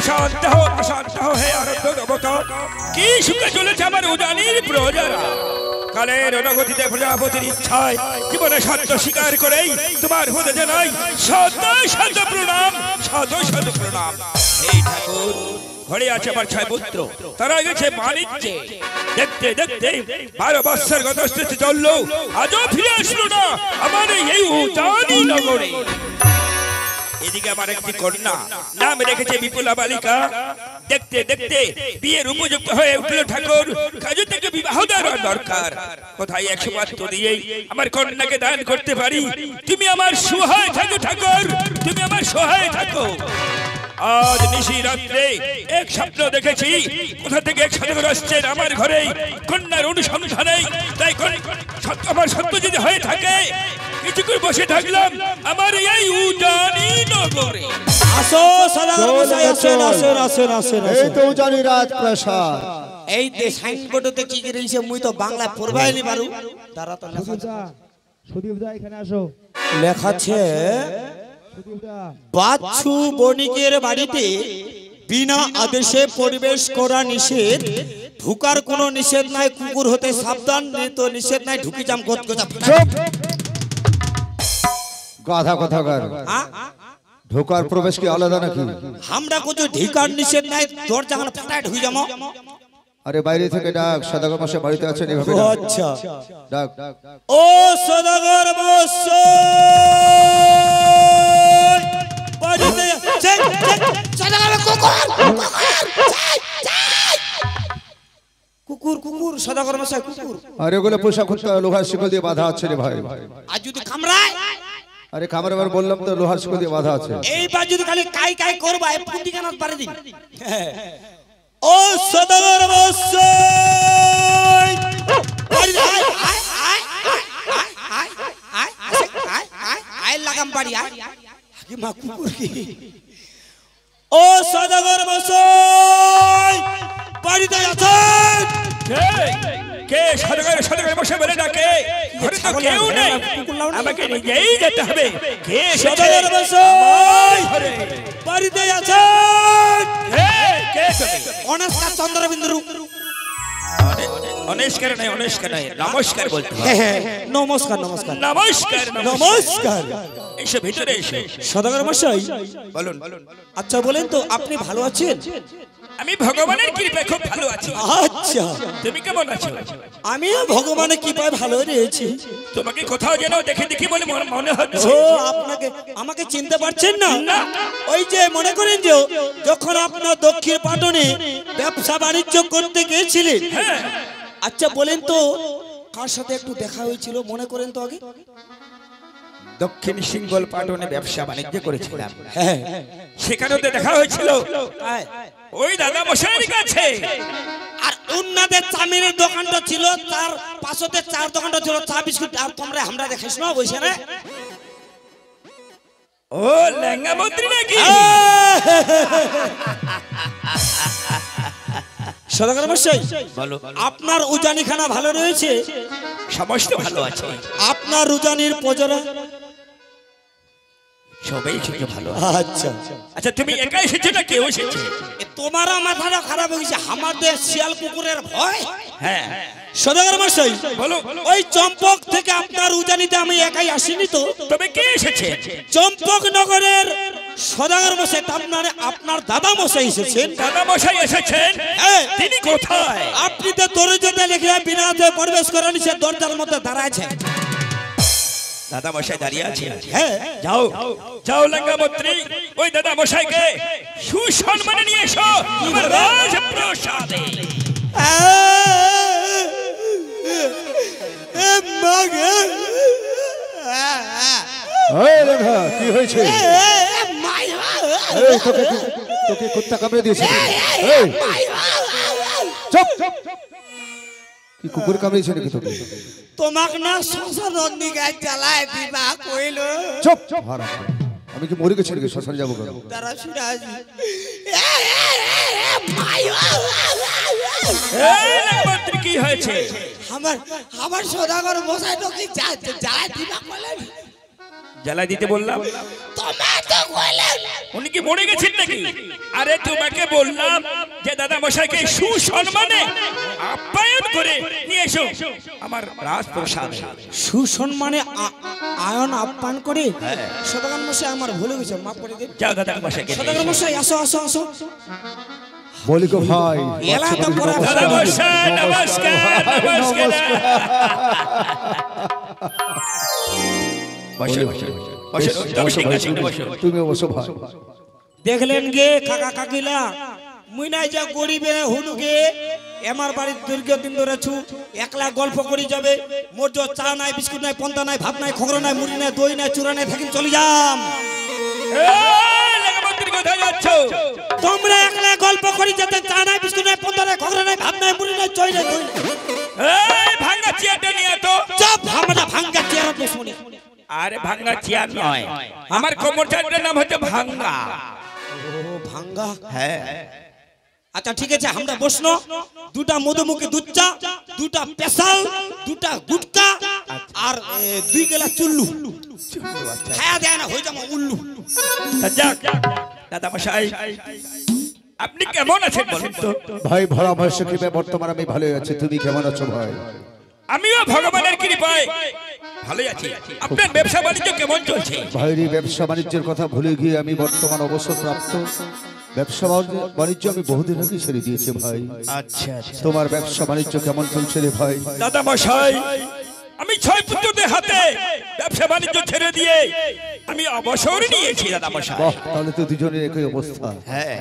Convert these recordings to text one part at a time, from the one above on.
শান্ত হো হে আরব্ধ দেবতা। কি সুখে চলেছে আমার উজানির প্রজারা। কালের অনুগতিতে প্রজাপতির ইচ্ছায় জীবনে সত্য স্বীকার করেই তোমার পদে জানাই শত শত প্রণাম, শত শত প্রণাম। এই ঠাকুর, ঘরে আছে আমার 6 পুত্র, তারা গেছে বাণিজ্যে। দেখতে দেখতে 12 বৎসর গত চললো, আজও ফিরে আসলো না আমার এই উজানি নগরে। এদিকে আমার একটি কন্যা, নাম রেখেছে বিপুলা বালিকা। দেখতে দেখতে বিয়ের উপযুক্ত হয়ে উঠল ঠাকুর। কাজে থেকে বিবাহ দেওয়ার দরকার। কোথায় 100 পাত্র দিয়েই আমার কন্যাকে দান করতে পারি। তুমি আমার সহায় থাকো ঠাকুর, তুমি আমার সহায় থাকো। আজ নিশি রাত্রে এক স্বপ্ন দেখেছি, কোথা থেকে এক সদাগর আসছেন আমার ঘরে কন্যার অনুসন্ধানে। তাই আমার সত্য যদি হয়ে থাকে, কিছুক্ষণ বসে থাকলাম আমার এই উজানি নগরে। আসো সদাগর মশাই, আসেন আসেন আসেন আসেন। এই তো উজানি রাজপ্রাসাদ। এই যে সাইনবোর্ডতে কি রইছে মুই তো বাংলা পড়বাই নি পারু। তারা তো সুদীপদা এখানে আসো। লেখা আছে বাচ্চু বণিকের বাড়িতে বিনা আদেশে প্রবেশ করা নিষেধ, ঢুকার কোনো নিষেধ নাই, কুকুর হতে সাবধান, তো নিষেধ নাই, ঢুকি যাম গত গজা। চুপ, গাধা কথাকার। ঢোকার প্রবেশ কি আলাদা নাকি? আমরা কিছু ঢুকার নিষেধ নাই, দরজা খান ফাটায় ঢুকে যাবো। আরে বাইরে থেকে ডাক, সদাগর মশাই বাড়িতে আছেন এভাবে ডাক। আচ্ছা ডাক। ও সদাগর মশাই বাড়িতে আছেন? সদাগর কুকুর কুকুর সদাগর মশাই কুকুর। আরে ওগুলো পোশাক খুঁজতে লোহার শিকল দিয়ে বাঁধা আছে রে ভাই। আর যদি কামড়ায়? আরে কামড়াবার বললাম তো, লোহার শিকল দিয়ে বাঁধা আছে। এইবার যদি খালি কাই কাই করবা এই পুঁটি কানাত পারে দিন। ও সদাগর মশাই আয় লাগাম পারি আয় কি মা কুকুর কি। ও সদাগর মশাই বাড়িতে আছেন? কে সদাগর মশাই বলে ডাকে? ঘরে তো কেউ নেই, আমাকে নিজেই যেতে হবে। কে সদাগর মশাই বাড়িতে আছেন? কে অনাস্কার চন্দ্রবিন্দু। অনেস্কার নাই, অনেস্কার নাই, নমস্কার বলতে হবে। নমস্কার নমস্কার নমস্কার নমস্কার। এসো ভিতরে এসো। সদাগর মশাই বলুন। আচ্ছা বলেন তো আপনি ভালো আছেন? আমি ভগবানের কৃপায় খুব ভালো আছি। আচ্ছা তুমি কেমন আছো? আমিও ভগবানের কৃপায় ভালো রয়েছি। তোমাকে কোথাও যেন দেখি বলে মনে হচ্ছে। ও আপনাকে আমাকে চিনতে পারছেন না? ওই যে মনে করেন যে যখন আপনার দক্ষিণ পাটনে ব্যবসা বাণিজ্য করতে গিয়েছিলেন। আচ্ছা বলেন তো কার সাথে একটু দেখা হয়েছিল মনে করেন তো আগে? দক্ষিণ সিংহল পাটনে ব্যবসা বাণিজ্য করেছিলাম, সেখানেও তো দেখা হয়েছিল ওই দাদা মশাইয়ের কাছে। আর উন্নাদের চামিনের দোকানটা ছিল, তার পাশে চার দোকানটা ছিল, চা বিস্কুট। আর তোমরা আমরা দেখাইছ না বসে না? ও লেঙ্গা মন্ত্রী নাকি? সদাগর মশাই বলো। আপনার উজানিখানা ভালো রয়েছে? সমস্ত ভালো আছে। আপনার উজানির প্রজারা সবাই ভালো। আচ্ছা আচ্ছা তুমি একাই এসেছো না কেউ এসেছে? তোমার মাথাটা খারাপ হয়ে গেছে, আমাদের শিয়াল কুকুরের ভয়। হ্যাঁ সদাগর মশাই বলো। ওই চম্পক থেকে আপনার উজানিতে আমি একাই আসিনি তো। তবে কে এসেছে? চম্পক নগরের সদাগর মশাই আপনার দাদা মশাই এসেছেন। দাদা মশাই এসেছেন? তিনি কোথায়? আপনি তো দরজাতে লিখে বিনাতে প্রবেশ করা নিষেধ, দরজার মধ্যে দাঁড়াচ্ছে। দাদা মশাই দাঁড়িয়ে আছে? হ্যাঁ যাও যাও লেঙ্গা মন্ত্রী, ওই দাদা মশাইকে সুসম্মানে নিয়ে এসো আমার রাজপ্রাসাদে। কি হয়েছে? তোকে কুত্তা কামড়ে দিয়েছে? চুপ, কি কুকুর কামড়েছে নাকি তোকে? তোমাকে না শ্মশান দিকে চালায় দিবা কইল। চুপ চুপ, আমি কি মরে গেছি নাকি? শ্মশান যাবো কেন? তারা সিরাজ মন্ত্রী কি হয়েছে? আমার সদাগর মশাই তো কি জ্বালায় দিবা বলেন? জ্বালাই দিতে বললাম? তোমার তো কইলেন। ও উনি কি মরে গেছেন নাকি? আরে তোমাকে বললাম যে দাদা মশাইকে সুসম্মানে আপ্যায়ন করে নিয়ে এসো আমার রাজপ্রসাদ। সুসম্মানে আয়ন আপ্যায়ন করে? সদাগর মশাই আমার ভুলে গেছে, মাফ করে দিন। যাও দাদা মশাইকে। সদাগর মশাই আসো আসো আসো। বলি গো ভাই, এলা তো পড়া দাদা মশাই নমস্কার নমস্কার। বসো বসো বসো। তুমি বসো ভাই। দেখলেন গে কাকা কাকিলা, মুই নাই যা গরিবে হুনুকে আমার বাড়ির দীর্ঘদিন ধরে ছু একলা গল্প করি যাবে। মোর যে চা নাই, বিস্কুট নাই, পন্তা নাই, ভাত নাই, খগর নাই, মুড়ি নাই, দই নাই, চূড়া নাই, থাকিন চলে যাম। কোথায় যাচ্ছ? তোমরা একলা গল্প করি যেতে, চা নাই, বিস্কুট নাই, পন্তা নাই, খগর নাই, ভাত নাই, মুড়ি নাই, চই নাই, দই নাই। এই ভাঙা চেয়ারটা নিয়ে তো। চুপ, আমরা ভাঙ্গা চেয়ার শুনি। আরে ভাঙা চেয়ার নয়, আমার কোমরটার নাম হচ্ছে ভাঙ্গা। ও ভাঙ্গা। হ্যাঁ আচ্ছা ঠিক আছে, আমরা বসনো। দুটা মধুমুখী দুধ চা, দুটা পেশাল, দুটা গুটকা আর 2 গেলা চুল্লু খায়া দেয় না, হয়ে যাবো উল্লু। যাক দাদা মশাই, আপনি কেমন আছেন বলুন তো? ভাই ভরা বয়সে কৃপে বর্তমান আমি ভালোই আছি। তুমি কেমন আছো ভাই? আমিও ভগবানের কৃপায় ভালোই আছি। আপনার ব্যবসা বাণিজ্য কেমন চলছে? ভাইরি ব্যবসা বাণিজ্যের কথা ভুলে গিয়ে আমি বর্তমান অবসরপ্রাপ্ত। ব্যবসা বাণিজ্য আমি বহুদিন আগে ছেড়ে দিয়েছি ভাই। আচ্ছা তোমার ব্যবসা বাণিজ্য কেমন চলছে রে ভাই? দাদা মশাই, আমি 6 পুত্রদের হাতে ব্যবসা বাণিজ্য ছেড়ে দিয়ে আমি অবসর নিয়েছি দাদা মশাই। বাহ, তাহলে তো দুজনের একই অবস্থা। হ্যাঁ,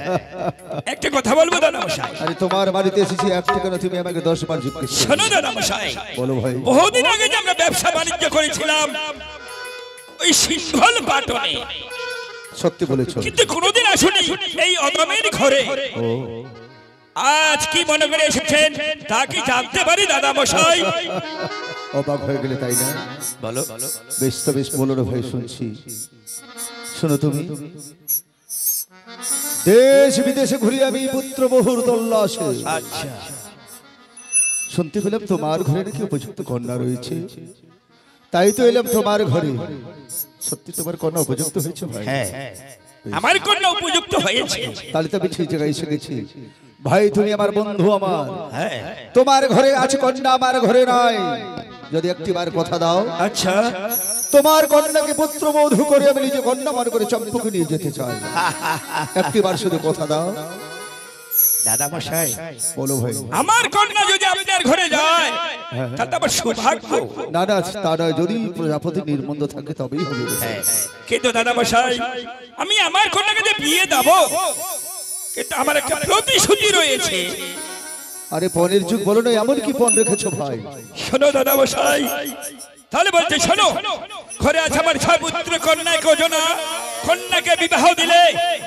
একটা কথা বলবো দাদা মশাই? আরে তোমার বাড়িতে এসেছি একটা কেন, তুমি আমাকে 10 বার জিজ্ঞেস করছো। শোনো দাদা মশাই, বলো ভাই। বহুদিন আগে যে আমরা ব্যবসা বাণিজ্য করেছিলাম ওই সিংহল পাটনে, সত্যি বলেছো, কিন্তু কোনোদিন আসুনি এই অদমের ঘরে। ও আজ কি মনে করে এসেছেন তা কি জানতে পারি দাদা মশাই? অবাক হয়ে গেলে তাই না? বলো। বেশ তো বেশ, বলো রে ভাই, শুনছি। শোনো, তুমি দেশ বিদেশে ঘুরে আমি পুত্র বহুর তল্লাশে আচ্ছা, শুনতে পেলাম তোমার ঘরে নাকি উপযুক্ত কন্যা রয়েছে। তাই তো এলাম তোমার ঘরে। সত্যি তোমার কন্যা উপযুক্ত হয়েছে ভাই? হ্যাঁ আমার কন্যা উপযুক্ত হয়েছে। তাহলে তো আমি সেই জায়গায় এসে গেছি ভাই। তুমি আমার বন্ধু, আমার হ্যাঁ, তোমার ঘরে আছে কন্যা, আমার ঘরে নয়। যদি একটিবার কথা দাও, আচ্ছা তোমার কন্যাকে পুত্র বধূ করে আমি নিজে কন্যা মনে করে চম্পুকে নিয়ে যেতে চাই। একটিবার শুধু কথা দাও। দাদা মশাই, বলো ভাই। আমার কন্যা যদি আপনার ঘরে যায় তাহলে তো আমার সৌভাগ্য। না না, তা নয়, যদি প্রজাপতি নির্মন্দ থাকে তবেই হবে। কিন্তু দাদা মশাই, আমি আমার কন্যাকে যে বিয়ে দেবো, কিন্তু আমার একটা প্রতিশ্রুতি রয়েছে। আরে পনের যুগ বলো না, এমন কি পণ রেখেছো ভাই? শোনো দাদা মশাই, তাহলে বলছে শোনো, ঘরে আছে আমার 6 পুত্র কন্যা যোজনা। কন্যাকে বিবাহ দিলে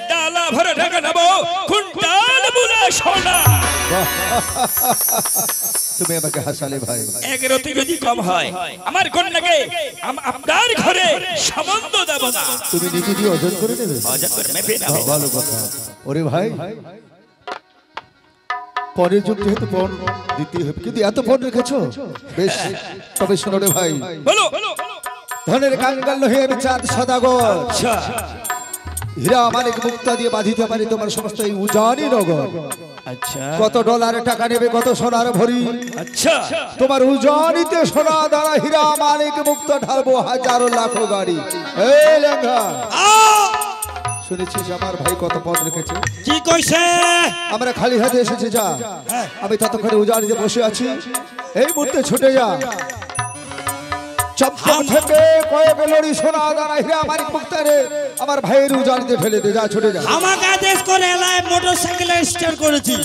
ডালা ভরে ঢাকা নেবো কুইন্টাল বুলা সোনা। তুমি আমাকে হাসালে ভাই। এক রতি যদি কম হয় আমার কন্যাকে আপনার ঘরে সম্বন্ধ দেব না। তুমি নিজে দিয়ে অর্জন করে নেবে? অর্জন করে মেপে নাও। ভালো কথা। ওরে ভাই, পরের যুগ যেহেতু পণ দিতে হবে, কিন্তু এত পণ রেখেছো বেশ। তবে শোনো রে ভাই, বলো। ধনের কাঙ্গাল হয়ে আমি চাঁদ সদাগর, আচ্ছা হীরা মানিক মুক্তা দিয়ে বাঁধিতে পারি তোমার সমস্ত এই উজানি নগর। আচ্ছা কত ডলার টাকা নেবে, কত সোনার ভরি, আচ্ছা তোমার উজানিতে সোনা দ্বারা হীরা মানিক মুক্তা ঢালবো হাজারো লাখো গাড়ি। এই লেঙ্গা, শুনেছিস আমার ভাই কত পদ রেখেছে? কি কইছে? আমরা খালি হাতে এসেছি, যা। আমি ততক্ষণে উজানিতে বসে আছি, এই মুহূর্তে ছুটে যা। চম্পা থেকে কয়েক লড়ি সোনা দানা হীরা মানিক মুক্তারে আমার ভাইয়ের উজানিতে ফেলে দে, যা, ছুটে যা। আমাকে আদেশ করে এলায় মোটরসাইকেলে স্টার্ট করেছি।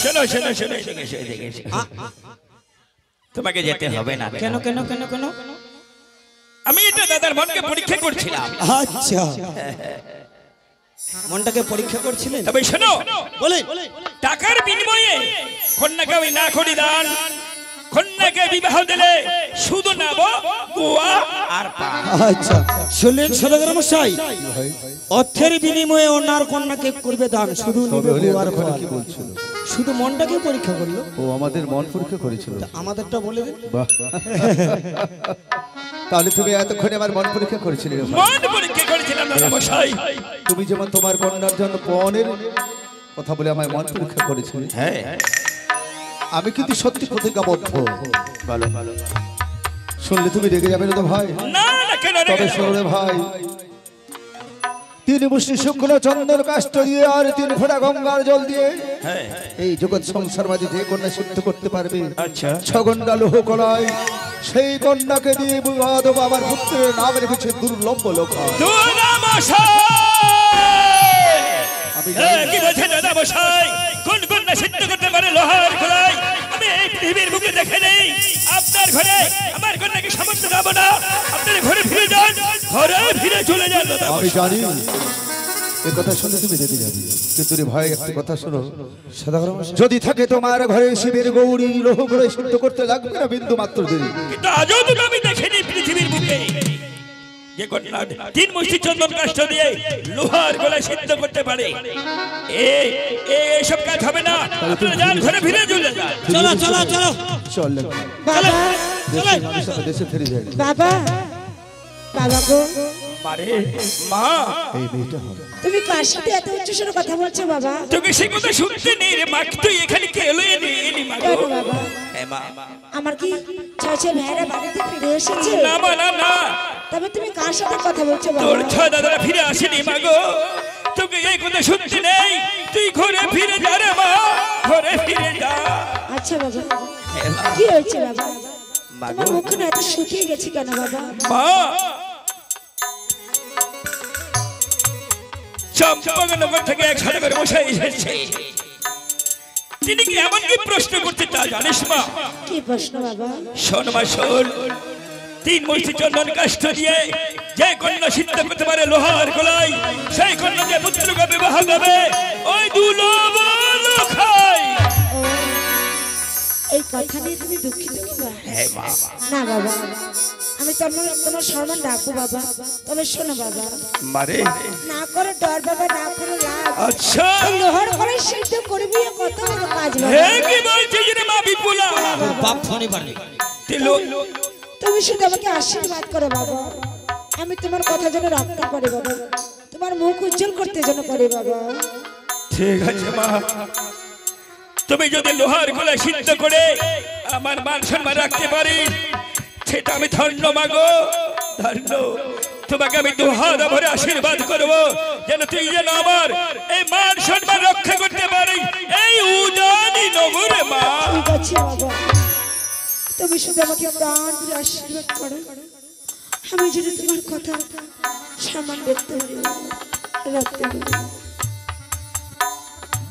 শোনো শোনো শোনো শোনো শোনো, তোমাকে যেতে হবে না। কেন কেন কেন কেন? আমি এটা দাদার মনকে পরীক্ষা করছিলাম। আচ্ছা, মনটাকে পরীক্ষা করছিলেন? তবে শোনো, বলে টাকার বিনিময়ে কন্যাকে আমি না করি দান, কন্যাকে বিবাহ দিলে শুধু নেব গোয়া আর পান। আচ্ছা শুনলেন সদাগর মশাই, অর্থের বিনিময়ে ওনার কন্যাকে করবে দান, শুধু তবে নিবে হলে গোয়ার এতক্ষণ ফল। কি বলছিল? শুধু মনটাকে পরীক্ষা করলো। ও আমাদের মন পরীক্ষা করেছিল। আমাদেরটা বলে দিন। বাহ, তাহলে তুমি এতক্ষণে আমার মন পরীক্ষা করেছিলে রে ভাই। মন পরীক্ষা করেছিলাম দাদা মশাই। তুমি যেমন তোমার কন্যার জন্য পণের কথা বলে আমার মন পরীক্ষা করেছিলে, হ্যাঁ আমি কিন্তু সত্যি প্রতিজ্ঞাবদ্ধ। ভালো ভালো, শুনলে তুমি রেগে যাবে না তো ভাই? না না কেন রে, তবে কেন? শোনো রে ভাই, 3 মুষ্টি শুক্ল চন্দন কাষ্ঠ দিয়ে আর 3 ফোঁটা গঙ্গার জল দিয়ে হ্যাঁ এই জগৎ সংসার মাঝে যে কন্যা সিদ্ধ করতে পারবে, আচ্ছা 6 ঘন্টা লোহ কলায়, সেই কন্যাকে দিয়ে বিবাহ দেবো। আমার পুত্রের নাম রেখেছে দুর্লভ লোকা। দাদা মশাই আমি কি বলছেন দাদা মশাই? কোন কন্যা সিদ্ধ করতে পারে লোহার খোলাই? আমি এই পৃথিবীর বুকে দেখে নেই। আপনার ঘরে আমার কন্যাকে সামর্থ্য দেবো না। আপনার ঘরে ফিরে যান, ঘরে ফিরে চলে যান দাদা আমি মশাই। জানি এই কথা শুনলে তুমি রেগে যাবে, কিন্তু রে ভাই একটা কথা শোনো, সদাগর মশাই, যদি থাকে তোমার ঘরে শিবের গৌরী লোহ করে সিদ্ধ করতে লাগবে না বিন্দু মাত্র দেরি। কিন্তু আজও তো আমি দেখিনি পৃথিবীর বুকে যে কন্যা 3 মুষ্টি চন্দন কাষ্ঠ দিয়ে লোহার গলায় সিদ্ধ করতে পারে। এইসব কাজ হবে না। আপনারা যান, ঘরে ফিরে চলে যান। চলো চলো চলো চল বাবা দেশে ফিরে যাই। বাবা বাবা গো, আরে মা, এই মেয়েটা হবে তুমি কার সাথে এত উচ্চস্বরে কথা বলছো বাবা? তোকে সে কথা শুনতে নেই রে মা। তুই এখানে কে এলো এলি মা গো? কেন বাবা? এ মা, আমার কি ছয় ভাইরা বাড়িতে ফিরে এসেছে? না মা না না, তবে তুমি কার সাথে কথা বলছো তোর বাবা? ছয় দাদারা ফিরে আসেনি মা গো। তোকে এই কথা শুনতে নেই। তুই ঘরে ফিরে যা রে মা, ঘরে ফিরে যা। আচ্ছা বাবা, কি হয়েছে বাবা? মা তোমার গো, মুখখানা এত শুকিয়ে গেছে কেন বাবা? মা চম্পকনগর থেকে এক সাধকের মশাই এসেছে। তিনি কি এমন কি প্রশ্ন করতে তা জানিস মা? কি প্রশ্ন বাবা? শোন মা শোন, 3 মুষ্টি চন্দন কাষ্ঠ দিয়ে যে কন্যা সিদ্ধ করতে পারে লোহার গলায়, সেই কন্যা যে পুত্রকে বিবাহ দেবে ওই দুর্লভ লোকায়। ও, এই কথা নিয়ে তুমি দুঃখিত বাবা? হ্যাঁ মা, না বাবা, আমি তোমার সম্মান রাখবো বাবা। তবে শোনো বাবা, মারে না করে ডর বাবা, না করে লাভ। আচ্ছা এই লোহার করে সিদ্ধ করবি, এ কত বড় কাজ বাবা। হে কি বলছিস রে মা বিপুলা? বাপ ফোনে পারবে। তুমি শুধু আমাকে আশীর্বাদ করো বাবা, আমি তোমার কথা যেন রক্ষা করে বাবা, তোমার মুখ উজ্জ্বল করতে যেন করে বাবা। ঠিক আছে মা, তুমি যদি লোহার গলায় সিদ্ধ করে আমার মান সম্মান রাখতে পারি সেটা আমি ধন্য মাগো, ধন্য। তোমাকে আমি 2 হাত ভরে আশীর্বাদ করবো যেন তুই যেন আমার এই মান সম্মান রক্ষা করতে পারি এই উজানি নগরে মা। ঠিক আছে বাবা, তুমি শুধু আমাকে প্রাণ ভরে আশীর্বাদ করো, আমি যদি তোমার কথা সম্মান দেখতে পারি রাখতে পারি।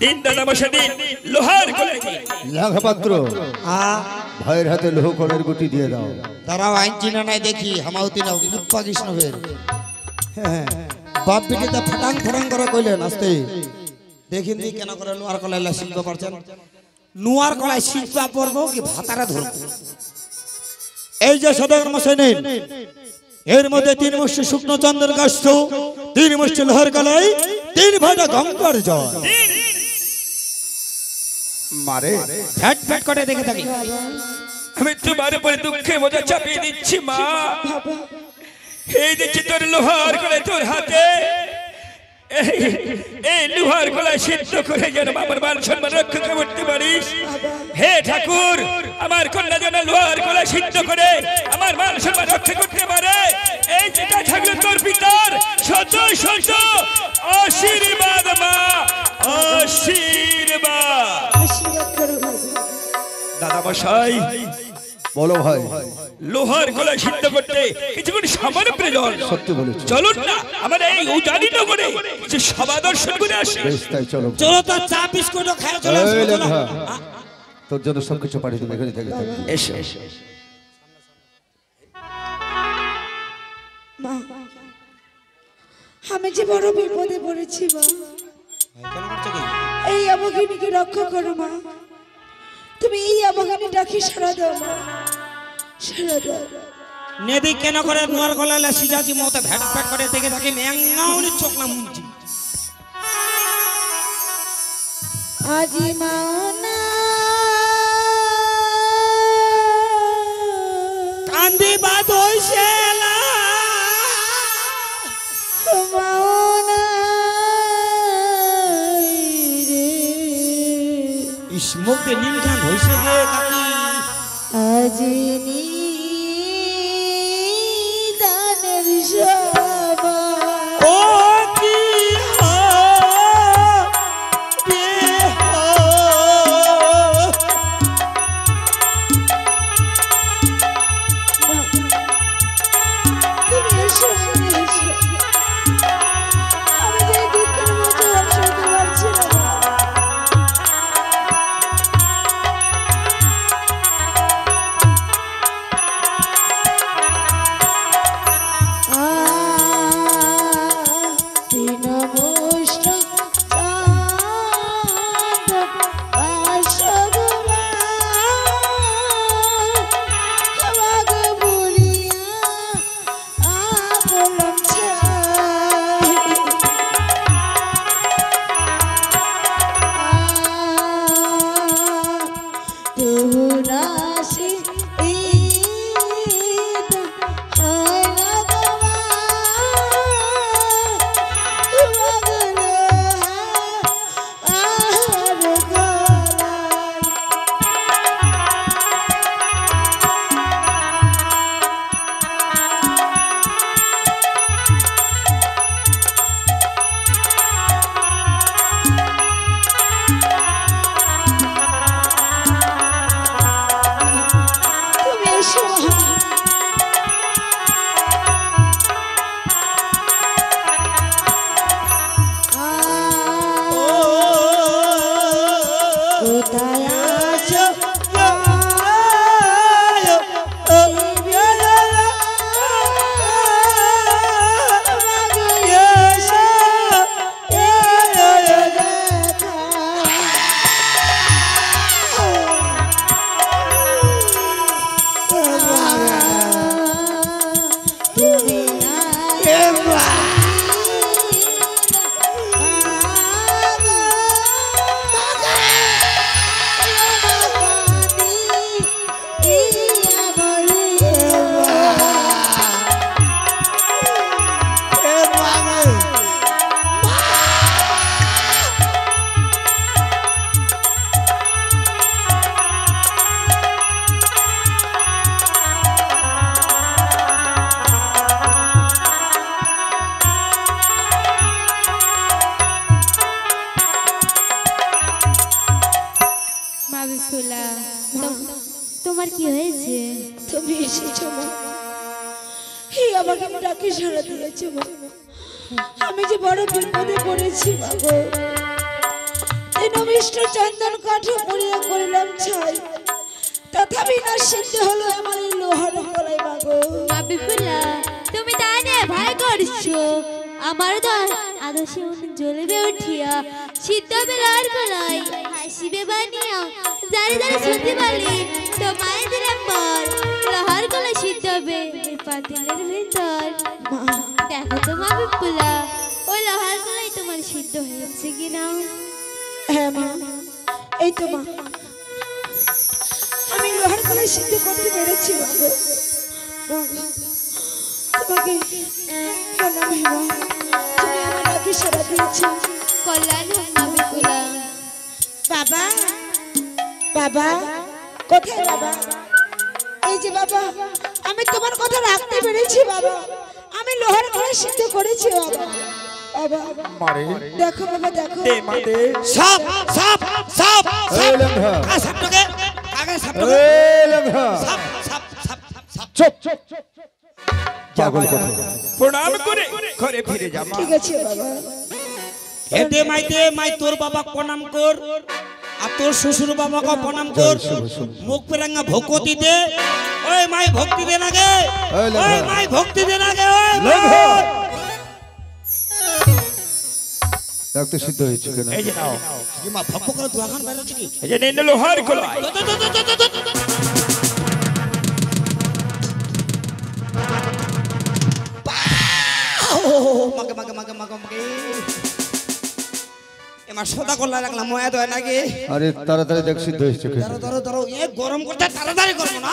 দিন দাদা বসে দিন লোহার গলায় দিন। লাঘা পাত্র, ভাইয়ের হাতে লোহ কলের গুটি দিয়ে দাও। তারাও আইন চিনা নাই দেখি হামাউতি না মুখ পাকিস নবের। হ্যাঁ বাপ বিটিতে ফটাং ফটাং করে কইলেন আস্তে দেখিন দি কেন করে নোয়ার কলাই শিল্প পারছেন। নোয়ার কলাই শিল্পা পড়ব কি ভাতারা ধরব। এই যে সদাগর মশাই নেন, এর মধ্যে 3 মুষ্টি শুকনো চন্দন কাষ্ঠ, 3 মুষ্টি লোহার কলাই, 3 ভাটা গঙ্গার জল। মারে ফ্যাট ফ্যাট করে দেখে থাকি। আমি তোমার উপরে দুঃখে বোঝা চাপিয়ে দিচ্ছি মা। বাবা এই দেখছি তোর লোহার গলায় তোর হাতে, এই লোহার গলায় সিদ্ধ করে যেন আমার মান সম্মান রক্ষা করতে পারিস। হে ঠাকুর, আমার কন্যা যেন লোহার গলায় সিদ্ধ করে আমার মান সম্মান রক্ষা করতে পারে, এই যেটা থাকলে তোর পিতার শত শত আশীর্বাদ মা, আশীর্বাদ। আশীর্বাদ করো বাবা। দাদা মশাই, বলো ভাই। লোহার গলায় সিদ্ধ করতে কিছুক্ষণ সামান্য প্রয়োজন। সত্যি বলেছো। চলুন না আমরা এই উজানি নগরে যে সভা দর্শন করে আসি। বেশ তাই চলো। চলো তো চা বিস্কুট খায় চলে এই আসো। লেখা, তোর জন্য সবকিছু পাঠিয়ে দেবো, এখানে থেকে থাকি। এসো মা, আমি যে বড় বিপদে পড়েছি মা, এই অবগিনীকে রক্ষা করো মা। তুমি তুমি এই আমাকে ডাকি সারা দাও মা, সারা দাও। নেদি কেন করে নোয়ার গলালে সিজাজি মতে ভ্যাট ভ্যাট করে দেখে থাকে মেঙ্গাউনি চোখ না মুঞ্জি আজি মাওনা কান্দি বাদ হইছেলা মাওনা রে ইসমুক দে নীল গান হইছে রে কাকি আজি নি দানের সবা ও কি তুমি এসো, তুমি এসো। আমি যে দুঃখের মধ্যে আর সইতে পারছি না মা। তৃণমুষ্ট চাঁদ বাসগোবা আমাকে বলিয়া বললাম তবু রাশি ঈদ হয় না বাবা মগনো আর গলায় তুমি এসো কোথায় আছো মাবিকুলা তোমার কি হয়েছে? তুমি এসেছো মা, এই আমাকে ডাকে সাড়া দিয়েছো মা। আমি যে বড় বিপদে পড়েছি মা গো। এই নমিষ্ট চন্দন কাঠ পরিয়া করিলাম ছাই, তথাপি না সিদ্ধ হলো আমার এই লোহার গলায় মা গো। মাবিকুলা তুমি তা নিয়ে ভয় করছো, আমার তো আদর্শে জ্বলবে উঠিয়া সিদ্ধ বেলার গলায় হাসিবে বানিয়া যারে যারে শুনতে পারলি তো মায়ের দিলাম পর লোহার গলায় সিদ্ধ হবে এই পাতিলের ভেতর। মা দেখো তো মাবিকুলা ওই লোহার গলায় তোমার সিদ্ধ হয়েছে কিনা। হ্যাঁ মা, এই তো মা, আমি লোহার গলায় সিদ্ধ করতে পেরেছি মা গো। মা গো, তোমাকে প্রণাম হে মা, তুমি আমার ডাকে সাড়া দিয়েছো। কল্যাণ হোক মাবিকুলা। বাবা, বাবা কোথায় বাবা? এই যে বাবা, আমি তোমার কথা রাখতে পেরেছি বাবা, আমি লোহার গলায় সিদ্ধ করেছি বাবা। বাবা মারে দেখো বাবা, দেখো দে মা দে সাপ সাপ সাপ এই লেঙ্গা, কা সাপটাকে কাকে সাপটাকে এই লেঙ্গা, সাপ সাপ সাপ সাপ চুপ চুপ পাগল কথা। প্রণাম করে ঘরে ফিরে যা মা। ঠিক আছে বাবা। হেদে মাই তোর বাবা প্রণাম কর আর তোর শ্বশুর বাবাকে প্রণাম কর, মুখ পেরাঙ্গা ভক্তি দে। ওই মাই ভক্তি দে না গে, ওই মাই ভক্তি দে না গে, ওই লেঙ্গা, রক্ত সিদ্ধ হয়েছে কেন? এই যে নাও, মা ভক্ত করে দুয়াখান বাইরে হচ্ছে কি? এই যে নিন লোহার কলাই। মাকে মাকে মাকে মাকে মাকে এমা সদা করলা রাখলাম ময়া দয় নাকি? আরে তাড়াতাড়ি দেখ সিদ্ধ হয়েছে কেন? ধরো ধরো ধরো এ গরম করতে তাড়াতাড়ি করবো না?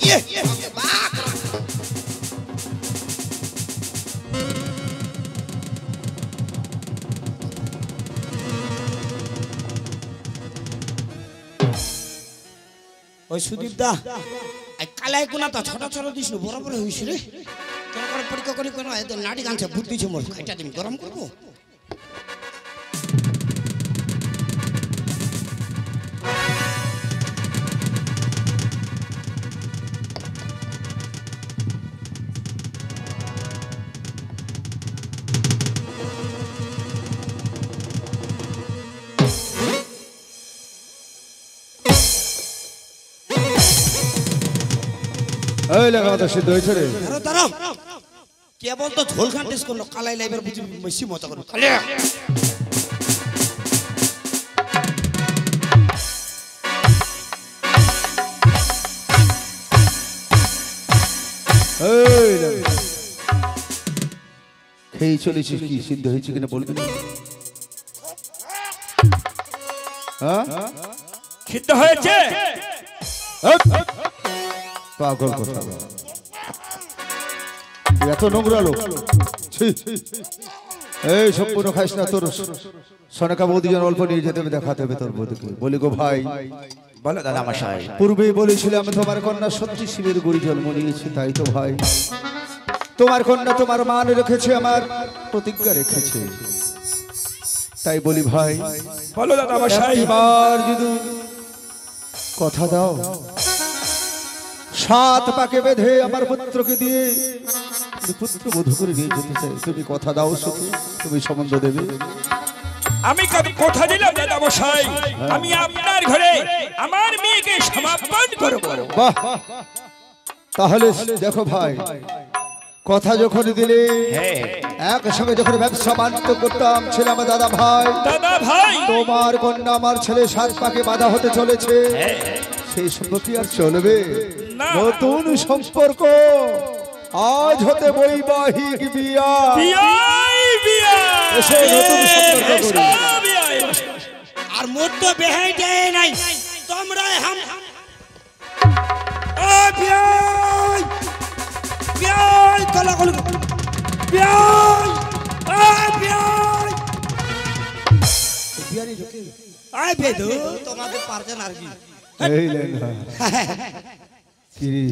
ইয়ে বাক ওই সুদীপ দা এই কালাই কোনা তো ছোট ছোট দিস বড় বড় হইছ রে তোর করে পরীক্ষা করি কোন এদের নাড়ি গানছে বুদ্ধি ছে মোর খাইটা দিন গরম করব এই লেখা তো সিদ্ধ হয়েছে রে। ধরো ধরো কেবল তো ঝোল খান টেস্ট করলো কালাই লাইবার বুঝি বেশি মজা করো কালে এই লেখা। খেয়ে চলেছিস কি সিদ্ধ হয়েছে কিনা বলবি না? হ্যাঁ সিদ্ধ হয়েছে। পাগল কথা এত নোংরা লোক ছি। এই সম্পূর্ণ খাইস না, তোর সনেকা বৌদি যেন অল্প নিয়ে যেতে হবে, দেখাতে হবে তোর বৌদিকে। বলি গো ভাই, বলো দাদা মশাই। পূর্বেই বলেছিলাম তোমার কন্যা সত্যি শিবের গুড়ি জন্ম নিয়েছে, তাই তো ভাই তোমার কন্যা তোমার মান রেখেছে, আমার প্রতিজ্ঞা রেখেছে। তাই বলি ভাই, বলো দাদা মশাই। এবার যদি কথা দাও, 7 পাকে বেঁধে আমার পুত্রকে দিয়ে পুত্র বধূ করে নিয়ে যেতে চাই। তুমি কথা দাও, শুধু তুমি সম্বন্ধ দেবে। আমি কথা দিলাম দাদা মশাই, আমি আপনার ঘরে আমার মেয়েকে সমাপন করব। বাহ, তাহলে দেখো ভাই, কথা যখন দিলে একসঙ্গে যখন ব্যবসা বাণিজ্য করতাম ছিলাম দাদা ভাই, দাদা ভাই তোমার কন্যা আমার ছেলে 7 পাকে বাধা হতে চলেছে, সেই সম্পর্ক আর চলবে? না। নতুন সম্পর্ক আজ হতে বৈবাহিক বিয়া। বিয়াই বিয়া, এসো নতুন সম্পর্ক করি। এসো বিয়াই। আর মোর তো বেহাই দেয় নাই তোমরা হাম ও বিয়াই বিয়াই কলা কলা বিয়াই ও বিয়াই বিয়ারি ঢোকে আয় বেদু তোমাদের পারছেন আর কি এই লেখা কি রে?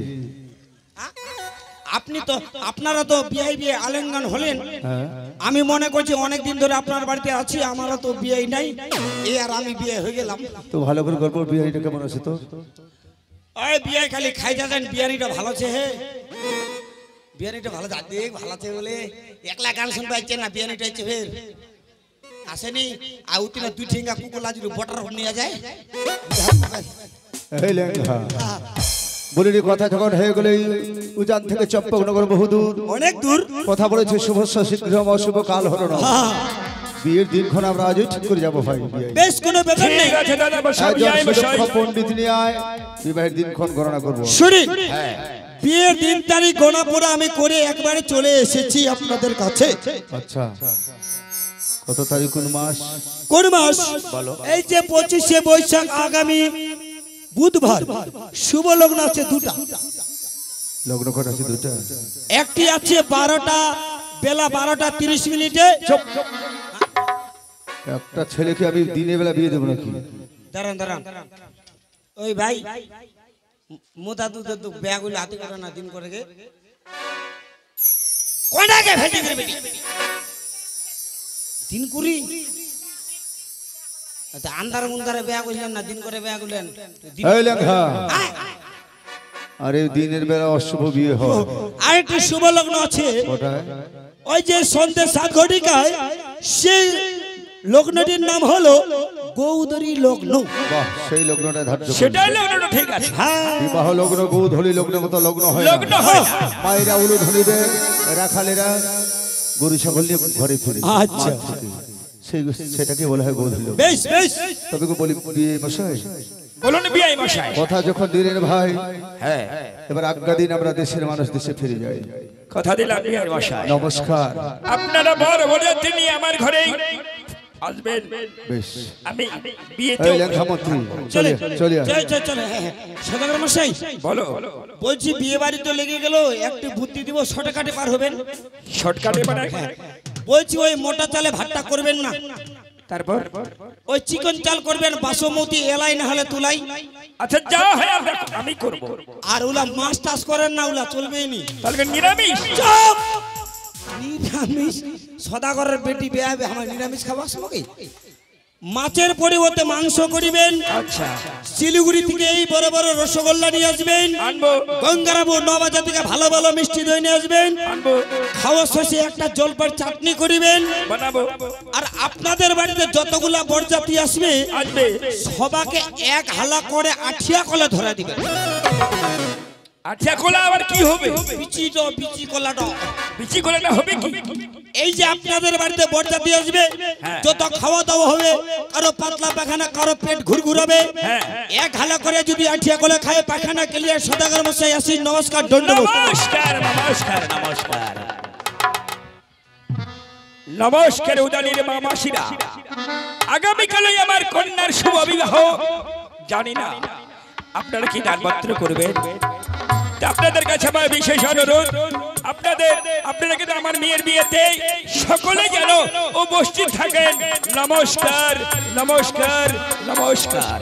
আপনি তো আপনারা তো বিয়ে বিয়ে আলেঙ্গন হলেন, হ্যাঁ আমি মনে করছি অনেকদিন ধরে আপনার বাড়িতে আছি, আমারও তো বিয়ে নাই, এই আর আমি বিয়ে হয়ে গেলাম। তো ভালো করে গল্প, বিয়ারিটা কেমন আছে তো? ওই বিয়ে খালি খাই যাচ্ছেন, বিয়ারিটা ভালো আছে হে, বিয়ারিটা ভালো দেখ ভালো আছে বলে একলা গান শুনতে পাচ্ছে না, বিয়ারিটা হচ্ছে ফের আসেনি আর উতিনা 2 ঠেঙ্গা কুকুর লাজিল বটার নিয়ে যায়। এই লেখা বলিনি কথা যখন হয়ে গেলে উজান থেকে চম্পকনগর বহুদূর অনেক দূর কথা বলেছে, শুভস্য শীঘ্র অশুভ কাল হলো না। বিয়ের দিনক্ষণ আমরা আজই ঠিক করে যাবো ভাই। বেশ কোনো ব্যাপার নেই, ঠিক আছে দাদা মশাই, একজন বিয়াই মশাই। সুদক্ষ পণ্ডিত নিয়ে আয়, বিবাহের দিনক্ষণ গণনা করবো। শুনি বিয়ের দিন তারিখ গণনা পড়া আমি করে একবারে চলে এসেছি আপনাদের কাছে। আচ্ছা, কত তারিখ কোন মাস? কোন মাস? এই যে 25শে বৈশাখ আগামী বুধবার, শুভ লগ্ন আছে 2টা, লগ্ন কটা আছে? 2টা। একটি আছে 12টা বেলা 12টা 30 মিনিটে। একটা ছেলেকে আমি দিনের বেলা বিয়ে দেবো নাকি? দাঁড়ান দাঁড়ান ওই ভাই মোটা তো ব্যাগুলো হাতে করে না দিন করে গে কোনাকে ভেজে করে বেটি দিন করি আচ্ছা আন্ধার মুন্দারে ব্যাগ হইলেন না, দিন করে ব্যাগ হইলেন। এই লেখা, আরে দিনের বেলা অশুভ বিয়ে হয়। আর একটি শুভ লগ্ন আছে, কটায়? ওই যে সন্ধ্যে 7 ঘটিকায়, সেই লগ্নটির নাম হলো গৌদরী লগ্ন। বাহ, সেই লগ্নটা ধার্য করো। সেটাই লগ্নটা ঠিক আছে। হ্যাঁ বিবাহ লগ্ন গৌধলি লগ্নের মতো লগ্ন হয় না। লগ্ন হয় না। মায়েরা উলু ধরিবে, রাখালেরা গরু ছাগল নিয়ে ঘরে ফিরে আচ্ছা। সেটাকে বলা হয় গোধূলি। বেশ বেশ, তবে বলি বিয়ে মশাই, বলুন বিআই মশাই। কথা যখন দিলেন ভাই, হ্যাঁ এবার আজ্ঞা দিন আমরা দেশের মানুষ দেশে ফিরে যাই। কথা দিলাম বিআই মশাই। নমস্কার। আপনারা বড় বরযাত্রী নিয়ে আমার ঘরে আসবেন। বেশ, আমি বিয়েতে এই লেখামন্ত্রী চলে চলে আয়। চল চল চল। সদাগর মশাই বলো। বলছি বিয়ে বাড়ি তো লেগে গেল, একটু বুদ্ধি দিব, শর্টকাটে পার হবেন। শর্টকাটে মানে বলছি ওই মোটা চালে ভাতটা করবেন না, তারপর ওই চিকন চাল করবেন, বাসমতি এলাই না হলে তুলাই। আচ্ছা যা হয় আমি করব। আর ওলা মাছ টাছ করেন না, ওলা চলবেই নি। তাহলে নিরামিষ। চুপ! নিরামিষ? সদাগরের বেটি বিয়ে হবে, আমার নিরামিষ খাওয়া সবাই। মাছের পরিবর্তে মাংস করিবেন। আচ্ছা শিলিগুড়ি থেকে এই বড় বড় রসগোল্লা নিয়ে আসবেন, আনবো। গঙ্গারাবু নবাজার থেকে ভালো ভালো মিষ্টি দই নিয়ে আসবেন, আনবো। খাওয়া শেষে একটা জলপাই চাটনি করিবেন। বানাবো। আর আপনাদের বাড়িতে যতগুলা বরযাত্রী আসবে আসবে সবাকে এক হালা করে আঠিয়া কলে ধরা দিবেন। আচ্ছা কোলা আবার কি হবে? বিচি কলাটা। বিচি কোলাটা হবে কি? এই যে আপনাদের বাড়িতে বরযাত্রী আসবে, হ্যাঁ। যত খাওয়া দাওয়া হবে, কারো পাতলা পায়খানা, কারো পেট ঘুরঘুরাবে, হ্যাঁ। এক হালা করে যদি আঠিয়া কলে খায় পায়খানা ক্লিয়ার। সদাগর মশাই আসি, নমস্কার, ধন্যবাদ। নমস্কার নমস্কার নমস্কার নমস্কার। উদানির মা মাসিরা, আগামীকালে আমার কন্যার শুভ বিবাহ। জানি না আপনারা কি দানপত্র করবেন। আপনাদের কাছে আমার বিশেষ অনুরোধ, আপনারা কিন্তু আমার মেয়ের বিয়েতে সকলে যেন উপস্থিত থাকেন। নমস্কার নমস্কার নমস্কার।